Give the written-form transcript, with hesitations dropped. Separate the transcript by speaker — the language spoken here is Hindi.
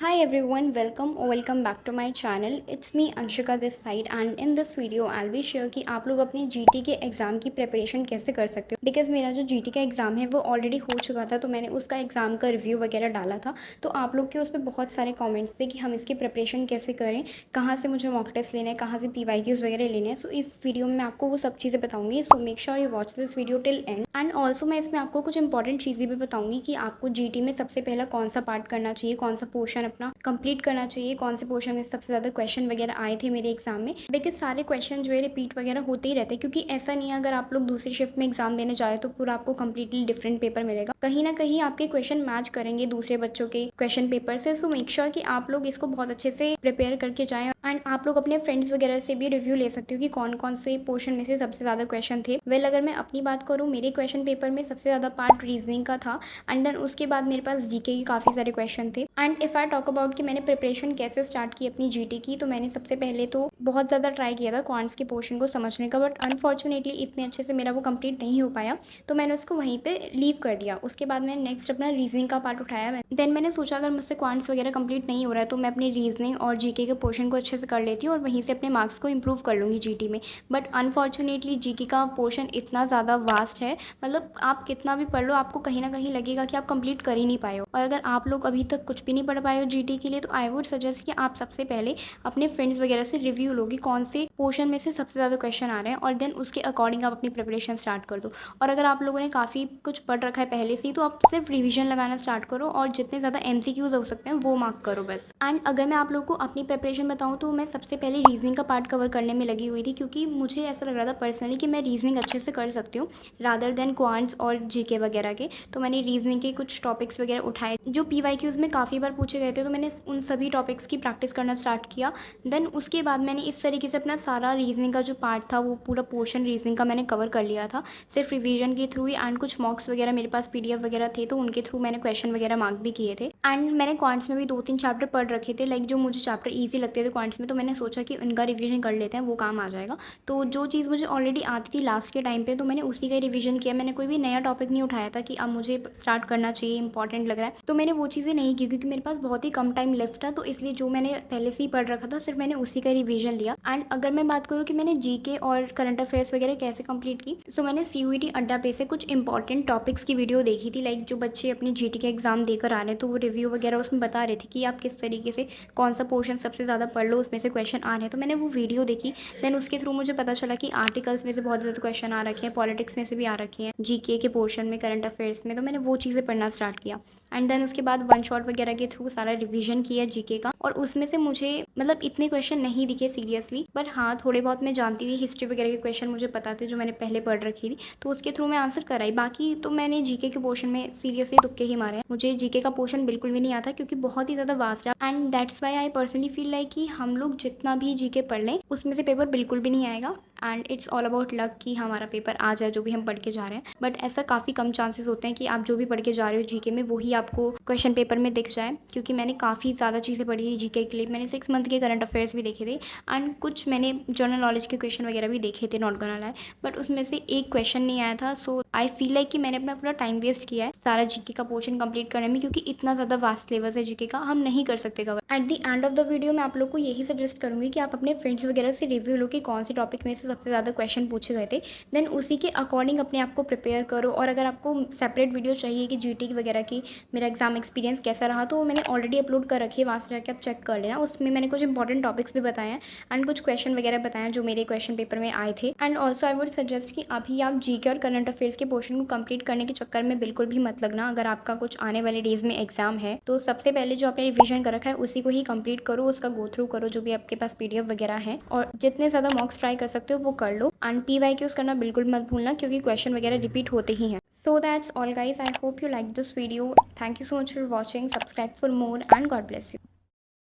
Speaker 1: Hi everyone, welcome or welcome back to my channel. It's me Anshika this side and in this video I'll be share कि आप लोग अपने जीटी के एग्ज़ाम की प्रिपरेशन कैसे कर सकते हो। बिकॉज मेरा जो जीटी का एग्ज़ाम है वो ऑलरेडी हो चुका था, तो मैंने उसका एग्ज़ाम का रिव्यू वगैरह डाला था। तो आप लोग के उस पर बहुत सारे कमेंट्स थे कि हम इसकी प्रिपरेशन कैसे करें, कहाँ से मुझे मॉक टेस्ट लेना है, कहाँ से PYQs वगैरह लेने हैं। सो इस वीडियो में मैं आपको वो सब चीज़ें बताऊँगी। So make sure you watch this video till and. And also मैं इसमें आपको कुछ इंपॉर्टेंट चीज़ें भी बताऊँगी कि आपको जीटी में सबसे पहला कौन सा पार्ट करना चाहिए, कौन सा पोर्शन अपना कंप्लीट करना चाहिए, कौन से पोर्शन में सबसे ज़्यादा क्वेश्चन वगैरह आए थे मेरे एग्जाम में। बिकॉज सारे क्वेश्चन जो है रिपीट वगैरह होते ही रहते हैं, क्योंकि ऐसा नहीं है अगर आप लोग दूसरी शिफ्ट में एग्जाम देने जाए तो पूरा आपको कंप्लीटली डिफरेंट पेपर मिलेगा। कहीं ना कहीं आपके क्वेश्चन मैच करेंगे दूसरे बच्चों के क्वेश्चन पेपर से। सो मेक श्योर कि आप लोग इसको बहुत अच्छे से प्रिपेयर करके जाएं। एंड आप लोग अपने फ्रेंड्स वगैरह से भी रिव्यू ले सकते हो कि कौन कौन से पोर्शन में से सबसे ज़्यादा क्वेश्चन थे। वेल अगर मैं अपनी बात करूँ, मेरे क्वेश्चन पेपर में सबसे ज़्यादा पार्ट रीजनिंग का था एंड देन उसके बाद मेरे पास जीके के काफ़ी सारे क्वेश्चन थे। And if I talk about कि मैंने प्रिपरेशन कैसे स्टार्ट की अपनी जीटी की, तो मैंने सबसे पहले तो बहुत ज़्यादा ट्राई किया था क्वांट्स के पोर्शन को समझने का, बट अनफॉर्चुनेटली इतने अच्छे से मेरा वो कंप्लीट नहीं हो पाया, तो मैंने उसको वहीं पे लीव कर दिया। उसके बाद मैंने नेक्स्ट अपना रीजनिंग का पार्ट उठाया। देन मैंने सोचा अगर मुझसे क्वांट्स वगैरह कंप्लीट नहीं हो रहा है तो मैं अपनी रीजनिंग और जीके के पोर्शन को अच्छे से कर लेती हूँ और वहीं से अपने मार्क्स को इंप्रूव कर लूँगी जीटी में। बट अनफॉर्चुनेटली जीके का पोर्शन इतना ज़्यादा वास्ट है, मतलब आप कितना भी पढ़ लो आपको कहीं ना कहीं लगेगा कि आप कंप्लीट कर ही नहीं पाए हो। और अगर आप लोग अभी तक कुछ भी नहीं पढ़ पाए हो जीटी के लिए, तो आई वुड सजेस्ट कि आप सबसे पहले अपने फ्रेंड्स वगैरह से रिव्यू लो कि कौन से पोर्शन में से सबसे ज़्यादा क्वेश्चन आ रहे हैं, और देन उसके अकॉर्डिंग आप अपनी प्रिपरेशन स्टार्ट कर दो। और अगर आप लोगों ने काफ़ी कुछ पढ़ रखा है पहले से ही, तो आप सिर्फ रिवीजन लगाना स्टार्ट करो और जितने ज़्यादा MCQs हो सकते हैं वो मार्क करो बस। एंड अगर मैं आप लोग को अपनी प्रिपरेशन बताऊँ तो मैं सबसे पहले रीजनिंग का पार्ट कवर करने में लगी हुई थी, क्योंकि मुझे ऐसा लग रहा था पर्सनली कि मैं रीजनिंग अच्छे से कर सकती हूँ रादर देन क्वांट्स और जीके वगैरह के। तो मैंने रीजनिंग के कुछ टॉपिक्स वगैरह उठाए जो PYQs में काफ़ी बार पूछे गए थे, तो मैंने उन सभी टॉपिक्स की प्रैक्टिस करना स्टार्ट किया। देन उसके बाद मैंने इस तरीके से अपना सारा रीजनिंग का जो पार्ट था वो पूरा पोर्शन रीजनिंग का मैंने कवर कर लिया था सिर्फ रिवीजन के थ्रू ही। एंड कुछ मॉक्स वगैरह मेरे पास PDF वगैरह थे, तो उनके थ्रू मैंने क्वेश्चन वगैरह मार्क भी किए थे। एंड मैंने क्वांट्स में भी 2-3 चैप्टर पढ़ रखे थे, लाइक जो मुझे चैप्टर ईजी लगते थे क्वांट्स में, तो मैंने सोचा कि उनका रिवीजन कर लेते हैं, वो काम आ जाएगा। तो जो चीज़ मुझे ऑलरेडी आती थी लास्ट के टाइम पे, तो मैंने उसी का रिवीजन किया। मैंने कोई भी नया टॉपिक नहीं उठाया था कि अब मुझे स्टार्ट करना चाहिए, इंपॉर्टेंट लग रहा है, तो मैंने वो चीज़ें नहीं की, क्योंकि मेरे पास बहुत ही कम टाइम लेफ्ट था। तो इसलिए जो मैंने पहले से ही पढ़ रखा था सिर्फ मैंने उसी का रिवीजन लिया। एंड अगर मैं बात करूँ कि मैंने जीके और करंट अफेयर्स वगैरह कैसे कंप्लीट की, सो मैंने CUET अड्डा पे से कुछ इंपॉर्टेंट टॉपिक्स की वीडियो देखी थी, लाइक जो बच्चे अपने जीटी के एग्जाम देकर आ रहे हैं, तो वो रिव्यू वगैरह उसमें बता रहे थे कि आप किस तरीके से कौन सा पोर्शन सबसे ज़्यादा पढ़ लो, उसमें से क्वेश्चन आ रहे हैं। तो मैंने वो वीडियो देखी। देन उसके थ्रू मुझे पता चला कि आर्टिकल्स में से बहुत ज़्यादा क्वेश्चन आ रखे हैं, पॉलिटिक्स में से भी आ रखे हैं, जीके के पोर्शन में, करंट अफेयर्स में। तो मैंने वो चीज़ें पढ़ना स्टार्ट किया। एंड देन उसके बाद वन शॉट वगैरह के थ्रू सारा रिवीजन किया जीके का, और उसमें से मुझे मतलब इतने क्वेश्चन नहीं दिखे सीरियसली, बट हाँ थोड़े बहुत मैं जानती थी। हिस्ट्री वगैरह के क्वेश्चन मुझे पता थे जो मैंने पहले पढ़ रखी थी, तो उसके थ्रू मैं आंसर कराई। बाकी तो मैंने जीके के पोर्शन में सीरियसली तुक्के ही मारे हैं। मुझे जीके का पोर्शन बिल्कुल भी नहीं आता, क्योंकि बहुत ही ज़्यादा वास्ट है। And that's why I personally feel like कि हम लोग जितना भी जीके पढ़ लें उसमें से पेपर बिल्कुल भी नहीं आएगा। And it's all about luck कि हमारा पेपर आ जाए जो भी हम पढ़ के जा रहे हैं, बट ऐसा काफ़ी कम चांसेस होते हैं कि आप जो भी पढ़ के जा रहे हो जीके में वही आपको क्वेश्चन पेपर में दिख जाए। क्योंकि मैंने काफ़ी ज़्यादा चीज़ें पढ़ी थी जीके के लिए। मैंने 6 मंथ के करंट अफेयर्स भी देखे थे एंड कुछ मैंने जनरल नॉलेज के क्वेश्चन वगैरह भी देखे थे, नॉट गोना लाई, बट उसमें से एक क्वेश्चन नहीं आया था। सो आई फील लाइक कि मैंने अपना पूरा टाइम वेस्ट किया है सारा जीके का पोर्शन कंप्लीट करने में, क्योंकि इतना ज़्यादा वास्ट सिलेबस है जीके का, हम नहीं कर सकते cover. At the end of the video मैं आप लोग को यही सजेस्ट करूँगी कि आप अपने फ्रेंड्स वगैरह से रिव्यू लो कि कौन से टॉपिक में से सबसे ज़्यादा क्वेश्चन पूछे गए थे। देन उसी के अकॉर्डिंग अपने आप को प्रिपेयर करो। और अगर आपको सेपरेट वीडियो चाहिए कि जीटी वगैरह की मेरा एग्जाम एक्सपीरियंस कैसा रहा, तो मैंने ऑलरेडी अपलोड कर रखी है, वहाँ से जाकर आप चेक कर लेना। उसमें मैंने कुछ इंपॉर्टेंट टॉपिक्स भी बताए हैं एंड कुछ क्वेश्चन वगैरह बताए हैं जो मेरे क्वेश्चन पेपर में आए थे। And also I would suggest कि अभी आप जीके और करंट अफेयर्स के पोर्शन को कंप्लीट करने के चक्कर में बिल्कुल भी मत लगना। अगर आपका कुछ आने वाले डेज में एग्जाम है, तो सबसे पहले जो आपने रिविजन कर रखा है उसी को ही कंप्लीट करो, उसका गो थ्रू करो जो भी आपके पास PDF वगैरह है, और जितने ज़्यादा मॉक्स ट्राई कर सकते हो वो कर लो। एंड PYQs करना बिल्कुल मत भूलना, क्योंकि क्वेश्चन वगैरह रिपीट होते ही हैं। So that's all guys, I hope you like this video. Thank you so much for watching, subscribe for more and God bless you.